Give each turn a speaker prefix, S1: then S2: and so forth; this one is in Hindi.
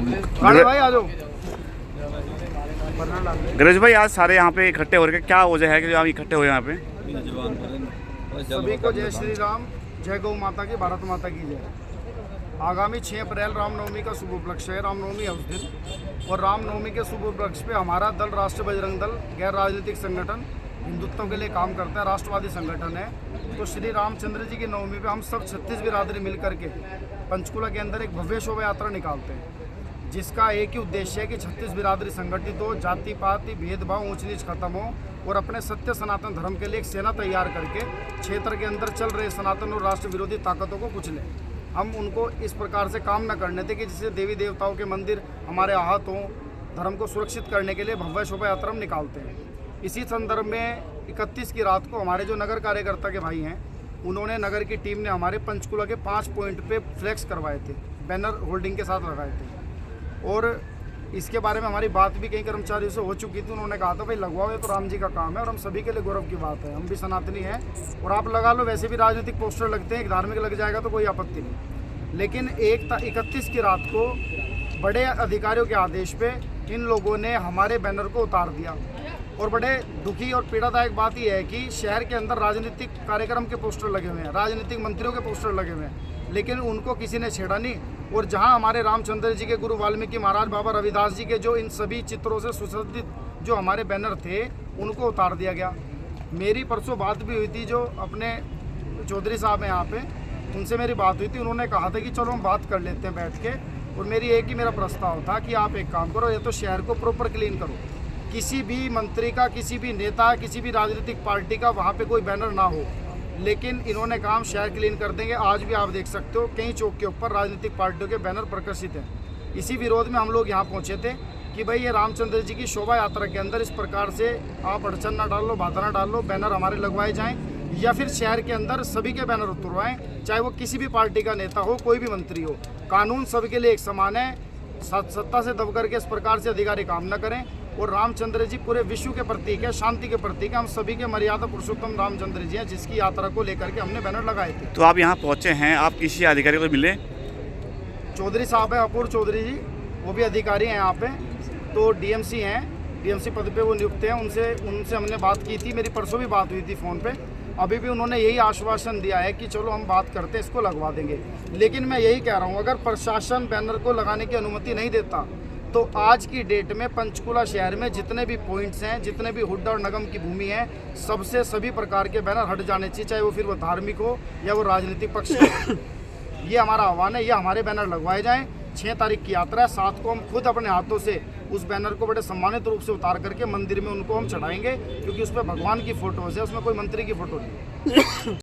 S1: भाई आ जाओ।
S2: गणेश भाई, आज सारे यहाँ पे इकट्ठे हो रहे हैं, क्या वजह है कि आप इकट्ठे हुए यहाँ पे?
S1: सभी को जय श्री राम, जय गौ माता की, भारत माता की जय। आगामी 6 अप्रैल रामनवमी का शुभ उपलक्ष्य है। रामनवमी है उस दिन, और रामनवमी के शुभ उपलक्ष्य पे हमारा दल राष्ट्रीय बजरंग दल गैर राजनीतिक संगठन हिंदुत्व के लिए काम करता है, राष्ट्रवादी संगठन है। तो श्री रामचंद्र जी की नवमी पे हम सब 36 बिरादरी मिल करके पंचकुला के अंदर एक भव्य शोभा यात्रा निकालते हैं, जिसका एक ही उद्देश्य है कि 36 बिरादरी संगठित हो, जाति पाति भेदभाव ऊंच नीच खत्म हो, और अपने सत्य सनातन धर्म के लिए एक सेना तैयार करके क्षेत्र के अंदर चल रहे सनातन और राष्ट्र विरोधी ताकतों को कुचले। हम उनको इस प्रकार से काम न करने थे कि जिससे देवी देवताओं के मंदिर हमारे आहत हों। धर्म को सुरक्षित करने के लिए भव्य शोभा यात्रा हम निकालते हैं। इसी संदर्भ में 31 की रात को हमारे जो नगर कार्यकर्ता के भाई हैं, उन्होंने, नगर की टीम ने हमारे पंचकुला के 5 पॉइंट पे फ्लैक्स करवाए थे, बैनर होल्डिंग के साथ लगाए थे। और इसके बारे में हमारी बात भी कई कर्मचारियों से हो चुकी थी। उन्होंने कहा था भाई लगवाओ, ये तो राम जी का काम है और हम सभी के लिए गौरव की बात है, हम भी सनातनी हैं और आप लगा लो। वैसे भी राजनीतिक पोस्टर लगते हैं, एक धार्मिक लग जाएगा तो कोई आपत्ति नहीं। लेकिन 31 की रात को बड़े अधिकारियों के आदेश पे इन लोगों ने हमारे बैनर को उतार दिया। और बड़े दुखी और पीड़ादायक बात यह है कि शहर के अंदर राजनीतिक कार्यक्रम के पोस्टर लगे हुए हैं, राजनीतिक मंत्रियों के पोस्टर लगे हुए हैं, लेकिन उनको किसी ने छेड़ा नहीं। और जहां हमारे रामचंद्र जी के गुरु वाल्मीकि महाराज बाबा रविदास जी के जो इन सभी चित्रों से सुसज्जित जो हमारे बैनर थे, उनको उतार दिया गया। मेरी परसों बात भी हुई थी, जो अपने चौधरी साहब हैं यहाँ पे, उनसे मेरी बात हुई थी। उन्होंने कहा था कि चलो हम बात कर लेते हैं बैठ के। और मेरी एक ही मेरा प्रस्ताव था कि आप एक काम करो, ये तो शहर को प्रॉपर क्लीन करो, किसी भी मंत्री का, किसी भी नेता, किसी भी राजनीतिक पार्टी का वहाँ पे कोई बैनर ना हो। लेकिन इन्होंने काम शहर क्लीन कर देंगे। आज भी आप देख सकते हो कई चौक के ऊपर राजनीतिक पार्टियों के बैनर प्रकाशित हैं। इसी विरोध में हम लोग यहाँ पहुँचे थे कि भाई ये रामचंद्र जी की शोभा यात्रा के अंदर इस प्रकार से आप अड़चन ना डाल लो, बाधा ना डाल लो, बैनर हमारे लगवाए जाएँ, या फिर शहर के अंदर सभी के बैनर उतरवाएँ, चाहे वो किसी भी पार्टी का नेता हो, कोई भी मंत्री हो। कानून सबके लिए एक समान है। सत्ता से दब करके इस प्रकार से अधिकारी काम न करें। और रामचंद्र जी पूरे विश्व के प्रतीक है, शांति के प्रतीक है। हम सभी के मर्यादा पुरुषोत्तम रामचंद्र जी हैं, जिसकी यात्रा को लेकर के हमने बैनर लगाए थे।
S2: तो आप यहाँ पहुँचे हैं, आप किसी अधिकारी को मिले?
S1: चौधरी साहब है, अपूर्व चौधरी जी, वो भी अधिकारी हैं यहाँ पे। तो डीएमसी हैं, डीएमसी पद पे वो नियुक्त हैं। उनसे हमने बात की थी, मेरी परसों भी बात हुई थी फ़ोन पे। अभी भी उन्होंने यही आश्वासन दिया है कि चलो हम बात करते हैं, इसको लगवा देंगे। लेकिन मैं यही कह रहा हूँ, अगर प्रशासन बैनर को लगाने की अनुमति नहीं देता तो आज की डेट में पंचकुला शहर में जितने भी पॉइंट्स हैं, जितने भी हुड्डा और नगम की भूमि है, सबसे सभी प्रकार के बैनर हट जाने चाहिए, चाहे वो फिर वो धार्मिक हो या वो राजनीतिक पक्ष हो। ये हमारा आह्वान है, ये हमारे बैनर लगवाए जाएं। 6 तारीख की यात्रा है, 7 को हम खुद अपने हाथों से उस बैनर को बड़े सम्मानित रूप से उतार करके मंदिर में उनको हम चढ़ाएंगे, क्योंकि उसमें भगवान की फ़ोटोज़ है, उसमें कोई मंत्री की फ़ोटो नहीं।